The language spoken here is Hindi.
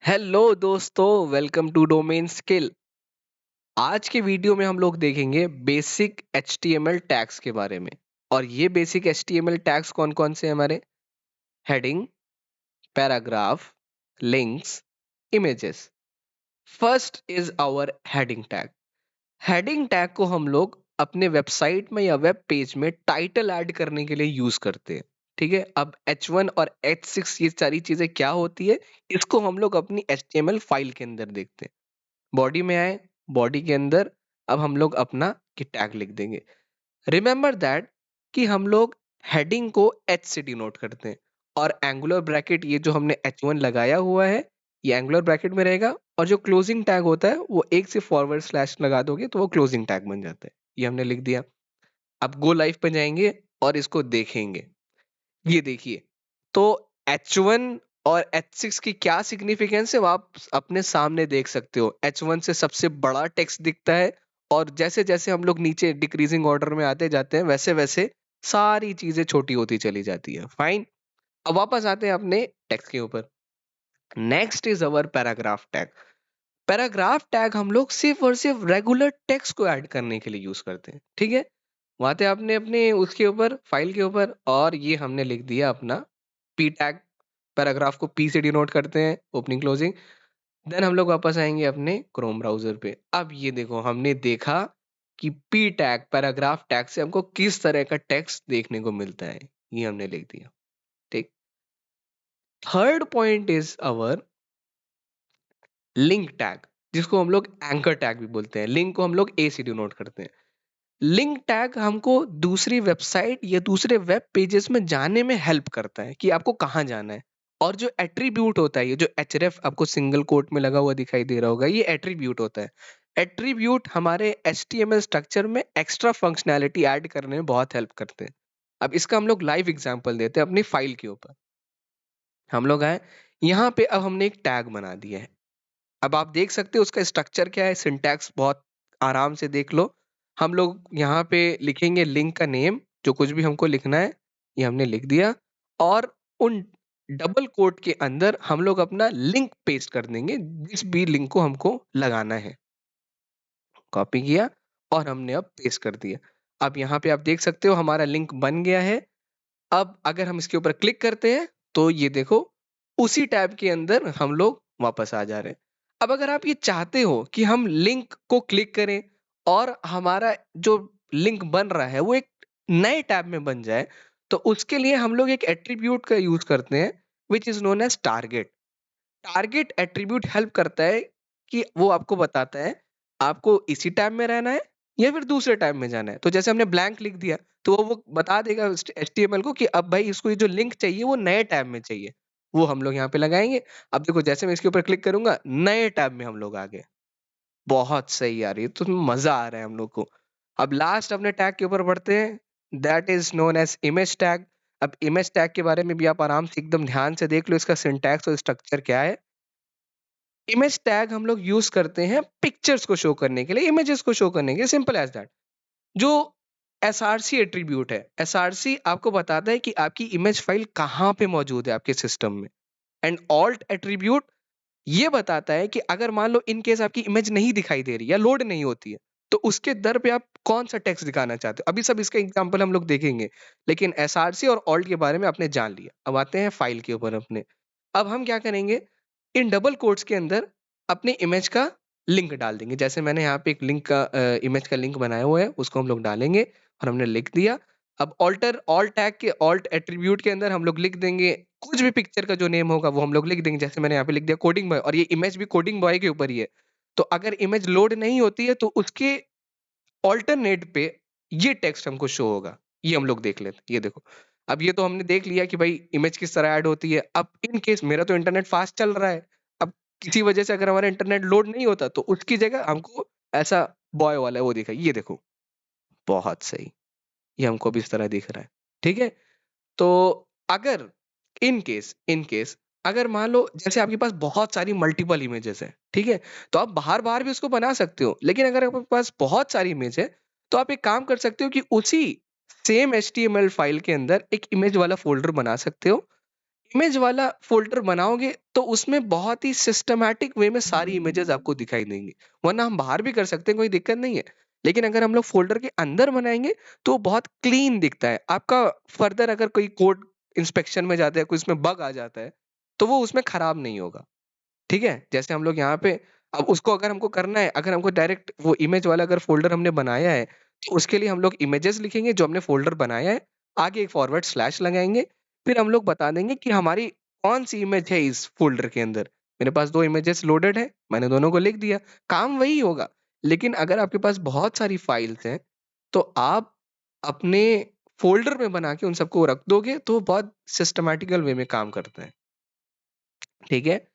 हेलो दोस्तों, वेलकम टू डोमेन स्किल। आज के वीडियो में हम लोग देखेंगे बेसिक HTML टैग्स के बारे में। और ये बेसिक HTML टैग्स कौन कौन से हैं हमारे? Heading, paragraph, links, images. First is our heading tag. Heading tag को हम लोग अपने वेबसाइट में या वेब पेज में टाइटल ऐड करने के लिए यूज करते हैं। ठीक है, अब H1 और H6 ये सारी चीजें क्या होती है, इसको हम लोग अपनी HTML फाइल के अंदर देखते हैं। बॉडी में आए, बॉडी के अंदर अब हम लोग अपना कि टैग लिख देंगे। रिमेंबर दैट कि हम लोग हेडिंग को एच से डिनोट करते हैं, और एंगुलर ब्रैकेट ये जो हमने H1 लगाया हुआ है ये एंगुलर ब्रैकेट में रहेगा, और जो क्लोजिंग टैग होता है वो एक से फॉरवर्ड स्लैश लगा दोगे तो वो क्लोजिंग टैग बन जाता है। ये हमने लिख दिया। अब गो लाइव पे जाएंगे और इसको देखेंगे। ये देखिए, तो H1 और H6 की क्या सिग्निफिकेंस है वो आप अपने सामने देख सकते हो। H1 से सबसे बड़ा टेक्स्ट दिखता है, और जैसे जैसे हम लोग नीचे डिक्रीजिंग ऑर्डर में आते जाते हैं वैसे वैसे सारी चीजें छोटी होती चली जाती है। फाइन। अब वापस आते हैं अपने टेक्स्ट के ऊपर। Next is our paragraph tag. Paragraph tag हम लोग सिर्फ और सिर्फ रेगुलर टेक्स्ट को ऐड करने के लिए यूज करते हैं। ठीक है, वहां पे आपने अपने उसके ऊपर फाइल के ऊपर, और ये हमने लिख दिया अपना पी टैग। पैराग्राफ को पी से डिनोट करते हैं, ओपनिंग क्लोजिंग। देन हम लोग वापस आएंगे अपने क्रोम ब्राउजर पे। अब ये देखो, हमने देखा कि पी टैग पैराग्राफ टैग से हमको किस तरह का टेक्स्ट देखने को मिलता है। ये हमने लिख दिया। ठीक। Third point is our link tag, जिसको हम लोग एंकर टैग भी बोलते हैं। लिंक को हम लोग ए से डिनोट करते हैं। लिंक टैग हमको दूसरी वेबसाइट या दूसरे वेब पेजेस में जाने में हेल्प करता है कि आपको कहाँ जाना है। और जो एट्रीब्यूट होता है, ये जो href आपको सिंगल कोट में लगा हुआ दिखाई दे रहा होगा, ये एट्रीब्यूट होता है। एट्रीब्यूट हमारे HTML स्ट्रक्चर में एक्स्ट्रा फंक्शनैलिटी ऐड करने में बहुत हेल्प करते हैं। अब इसका हम लोग लाइव एग्जांपल देते हैं अपनी फाइल के ऊपर। हम लोग आए यहाँ पे, अब हमने एक टैग बना दिया है। अब आप देख सकते हो उसका स्ट्रक्चर क्या है, सिंटैक्स बहुत आराम से देख लो। हम लोग यहाँ पे लिखेंगे लिंक का नेम, जो कुछ भी हमको लिखना है ये हमने लिख दिया। और उन डबल कोट के अंदर हम लोग अपना लिंक पेस्ट कर देंगे, जिस भी लिंक को हमको लगाना है। कॉपी किया और हमने अब पेस्ट कर दिया। अब यहाँ पे आप देख सकते हो हमारा लिंक बन गया है। अब अगर हम इसके ऊपर क्लिक करते हैं तो ये देखो, उसी टैब के अंदर हम लोग वापस आ जा रहे हैं। अब अगर आप ये चाहते हो कि हम लिंक को क्लिक करें और हमारा जो लिंक बन रहा है वो एक नए टैब में बन जाए, तो उसके लिए हम लोग एक एट्रीब्यूट का यूज करते हैं, which is known as target. Target attribute help करता है कि वो आपको बताता है आपको इसी टैब में रहना है या फिर दूसरे टैब में जाना है। तो जैसे हमने ब्लैंक लिख दिया तो वो बता देगा HTML को कि अब भाई इसको ये जो लिंक चाहिए वो नए टैब में चाहिए। वो हम लोग यहाँ पे लगाएंगे। अब देखो, जैसे मैं इसके ऊपर क्लिक करूंगा नए टैब में हम लोग आ गए। बहुत सही यार, ये तो मजा आ रहा है हम लोग को। अब लास्ट अपने टैग के ऊपर बढ़ते हैं, that is known as image tag. अब इमेज टैग के बारे में भी आप आराम से एकदम ध्यान से देख लो, इसका सिंटैक्स और स्ट्रक्चर क्या है। इमेज टैग हम लोग यूज करते हैं पिक्चर्स को शो करने के लिए, इमेजेस को शो करने के लिए, सिंपल एज दैट। जो SRC एट्रीब्यूट है, SRC आपको बताता है कि आपकी इमेज फाइल कहाँ पे मौजूद है आपके सिस्टम में। एंड ऑल्ट एट्रीब्यूट ये बताता है कि अगर मान लो इन केस आपकी इमेज नहीं दिखाई दे रही या लोड नहीं होती है, तो उसके दर पे आप कौन सा टेक्स्ट दिखाना चाहते हो। अभी सब इसका एग्जांपल हम लोग देखेंगे, लेकिन SRC और ऑल्ट के बारे में आपने जान लिया। अब आते हैं फाइल के ऊपर अपने। अब हम क्या करेंगे, इन डबल कोट्स के अंदर अपनी इमेज का लिंक डाल देंगे। जैसे मैंने यहाँ पे एक लिंक का इमेज का लिंक बनाया हुआ है, उसको हम लोग डालेंगे और हमने लिख दिया। अब ऑल्ट टैग के ऑल्ट एट्रीब्यूट के अंदर हम लोग लिख देंगे कुछ भी पिक्चर का जो नेम होगा वो हम लोग लिख देंगे। जैसे मैंने यहाँ पे लिख दिया कोडिंग बॉय, और ये इमेज भी कोडिंग बॉय के ऊपर ही है। तो अगर इमेज लोड नहीं होती है तो उसके ऑल्टरनेट पे ये टेक्स्ट हमको शो होगा। ये हम लोग देख लेते हैं, ये देखो। अब ये तो हमने देख लिया कि भाई इमेज किस तरह ऐड होती है। अब इन केस मेरा तो इंटरनेट फास्ट चल रहा है, अब किसी वजह से अगर हमारा इंटरनेट लोड नहीं होता तो उसकी जगह हमको ऐसा बॉय वाला वो दिखा, ये देखो। बहुत सही, ये हमको भी इस तरह दिख रहा है। ठीक है, तो अगर इन केस अगर मान लो जैसे आपके पास बहुत सारी मल्टीपल इमेजेस है, ठीक है, तो आप बाहर बाहर भी उसको बना सकते हो। लेकिन अगर आपके पास बहुत सारी इमेज है तो आप एक काम कर सकते हो कि उसी सेम HTML फाइल के अंदर एक इमेज वाला फोल्डर बना सकते हो। इमेज वाला फ़ोल्डर बनाओगे तो उसमें बहुत ही सिस्टमैटिक वे में सारी इमेजेस आपको दिखाई देंगी। वरना हम बाहर भी कर सकते हैं, कोई दिक्कत नहीं है। लेकिन अगर हम लोग फ़ोल्डर के अंदर बनाएँगे तो बहुत क्लीन दिखता है। आपका फर्दर अगर कोई कोड इंस्पेक्शन में जाता है, कोई उसमें बग आ जाता है, तो वो उसमें खराब नहीं होगा। ठीक है? जैसे हम लोग यहाँ पे अब उसको अगर हमको करना है, अगर हमको डायरेक्ट वो इमेज वाला अगर फ़ोल्डर हमने बनाया है, तो उसके लिए हम लोग इमेजेस लिखेंगे जो हमने फ़ोल्डर बनाया है, आगे एक फॉरवर्ड स्लैश लगाएँगे, फिर हम लोग बता देंगे कि हमारी कौन-सी इमेज है इस फ़ोल्डर के अंदर। मेरे पास 2 इमेजेस लोडेड है, मैंने दोनों को लिख दिया, काम वही होगा। लेकिन अगर आपके पास बहुत सारी फाइल्स हैं, तो आप अपने फ़ोल्डर में बना के उन सबको रख दोगे, तो बहुत सिस्टमैटिकल वे में काम करता है। ठीक है?